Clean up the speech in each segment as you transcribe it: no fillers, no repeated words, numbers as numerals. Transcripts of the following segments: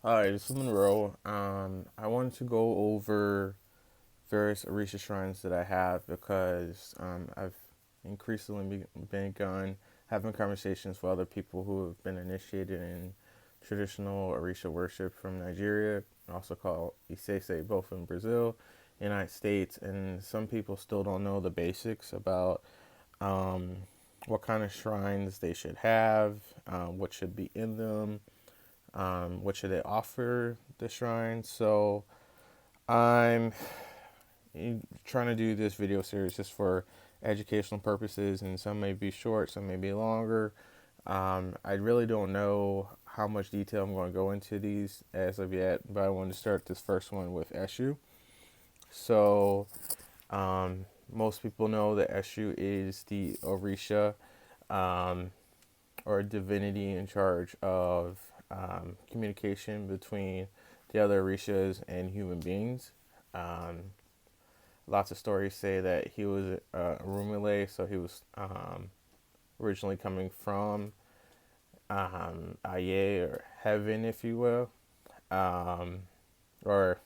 Hi, this is Monroe. I wanted to go over various Orisha shrines that I have because I've increasingly begun having conversations with other people who have been initiated in traditional Orisha worship from Nigeria, also called Isese, both in Brazil, United States, and some people still don't know the basics about um, what kind of shrines they should have, what should be in them, what should they offer the shrine. So I'm trying to do this video series just for educational purposes, and some may be short, some may be longer. I really don't know how much detail I'm going to go into these as of yet, but I want to start this first one with Esu. So most people know that Esu is the Orisha, um, or divinity in charge of communication between the other Orishas and human beings. Um, Lots of stories say that he was a Rumile, so he was originally coming from Aye, or heaven, if you will, um, or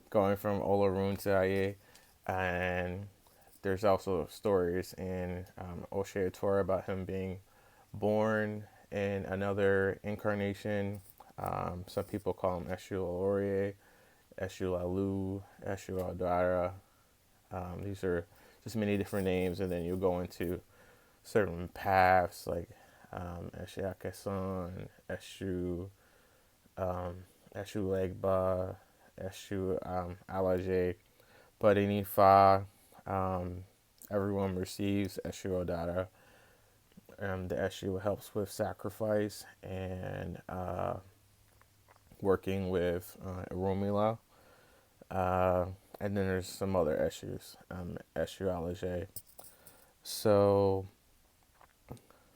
going from Olarun to Aye. And there's also stories in Oshea Torah about him being born in another incarnation. Some people call him Eshu Olorie, Eshu Lalu, Eshu Aldara. These are just many different names, and then you go into certain paths like Eshu Akeson, Eshu, um, Eshu Legba, Eshu Alaje. But in Ifa, um, everyone receives Eshu Odara. The Eshu helps with sacrifice and working with Romila. Uh, and then there's some other Eshus, Eshu Alaje. So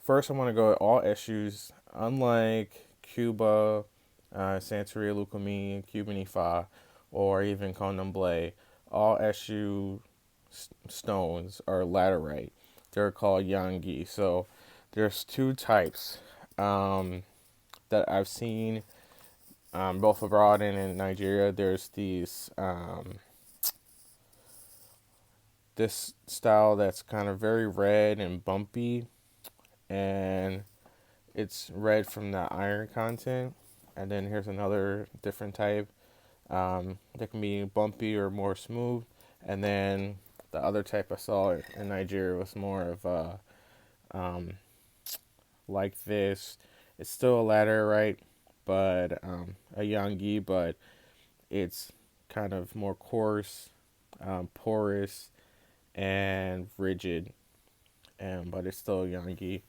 first, I want to go at all Eshus. Unlike Cuba, Santeria Lucumine, Cuban Ifa, or even Condomble, all Eshu stones are laterite. They're called Yangi. So there's two types that I've seen both abroad and in Nigeria. There's this style that's kind of very red and bumpy, and it's red from the iron content. And then here's another different type that can be bumpy or more smooth. And then the other type I saw in Nigeria was more of um, like this. It's still a laterite, but a Yangi, but it's kind of more coarse, porous, and rigid. And but it's still Yangi.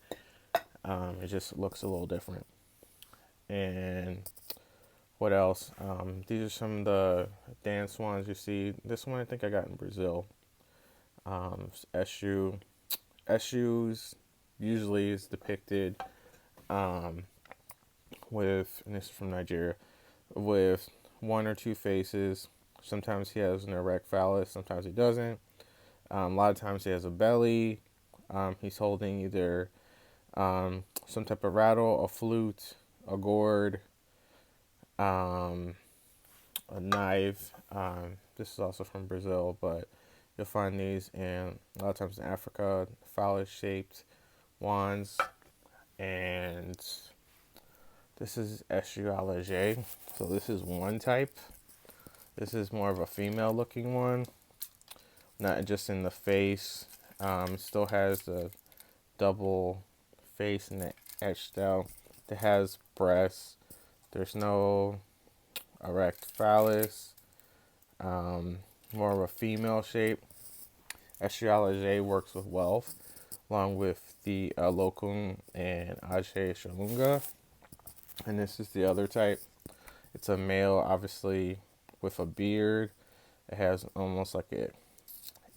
It just looks a little different. And what else? These are some of the dance ones you see. This one I think I got in Brazil. Eshu. Eshu's usually is depicted um, with, and this is from Nigeria, with one or two faces. Sometimes he has an erect phallus, sometimes he doesn't. A lot of times he has a belly. He's holding either some type of rattle, a flute, a gourd, um, a knife. This is also from Brazil, but you'll find these in a lot of times in Africa, phallus shaped wands. And this is Estrugala. So this is one type. This is more of a female looking one, not just in the face. It still has the double face and the etched out. It has breasts. There's no erect phallus. More of a female shape. Estrugala works with wealth, along with the Locum and Aje Shalunga. And this is the other type. It's a male, obviously, with a beard. It has almost like a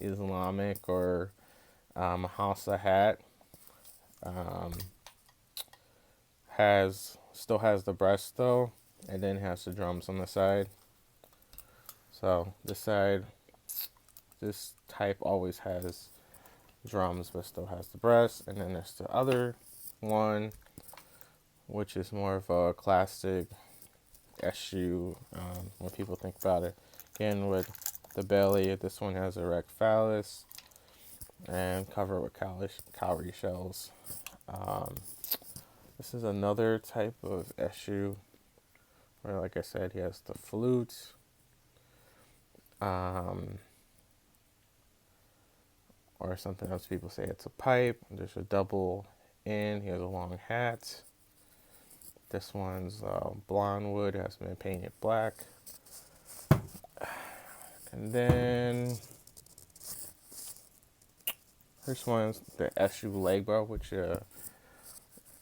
Islamic or Hausa hat. Um, has Still has the breast though, and then has the drums on the side. So this type always has drums, but still has the breast. And then there's the other one, which is more of a classic esu when people think about it. Again, with the belly, this one has erect phallus and covered with cowrie shells. Um, this is another type of esu where, like I said, he has the flute. Um, or something else people say it's a pipe. There's a double in. He has a long hat. This one's blonde wood, has been painted black. And then this one's the esu legba, which a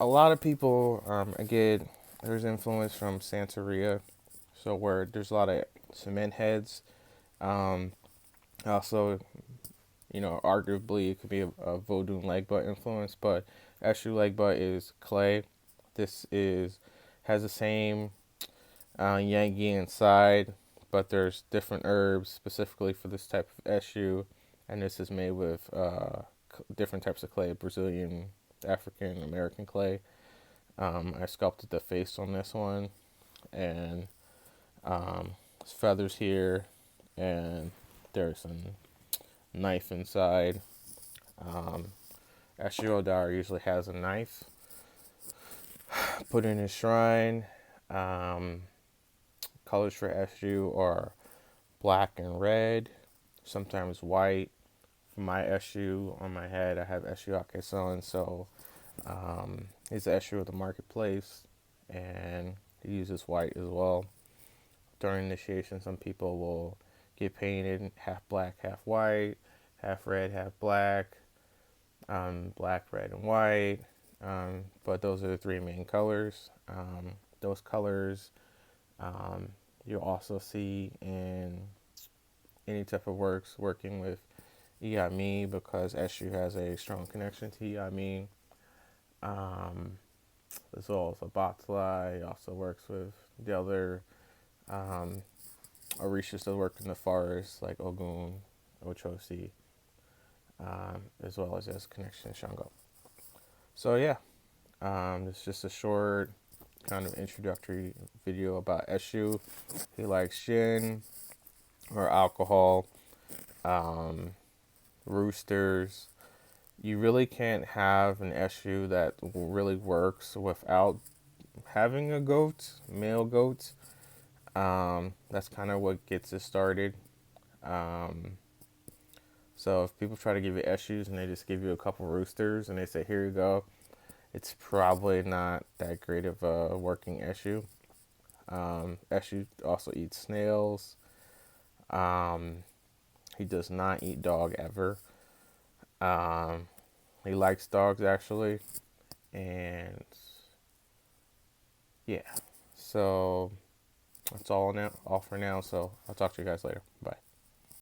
lot of people, again, there's influence from Santeria, so where there's a lot of cement heads. Um, Also, arguably it could be a Voodoo legba influence, but esu legba is clay. This is has the same yang inside, but there's different herbs specifically for this type of esu, and this is made with different types of clay: Brazilian, African, American clay. I sculpted the face on this one, and feathers here, and there's a knife inside. Um, Ashiro Dar usually has a knife put in his shrine. Um, Colors for esu are black and red, sometimes white. For my esu on my head, I have esu Ake-san, so he's the esu of the marketplace, and he uses white as well. During initiation, some people will get painted half black, half white, half red, half black, black, red, and white. But those are the three main colors. Those colors um, you'll also see in any type of works working with Iyami, because esu has a strong connection to Iyami. As well as Abatla. He also works with the other Orishas that work in the forest, like Ogun, Ochosi, as well as his connection to Shango. So yeah, it's just a short kind of introductory video about esu. He likes gin or alcohol, um, roosters. You really can't have an esu that really works without having a goat, male goat. That's kind of what gets it started. Um, so if people try to give you esus and they just give you a couple roosters and they say, here you go, it's probably not that great of a working esu. Esu also eats snails. Um, he does not eat dog ever. Um, he likes dogs actually. And yeah, so that's all for now. So I'll talk to you guys later. Bye.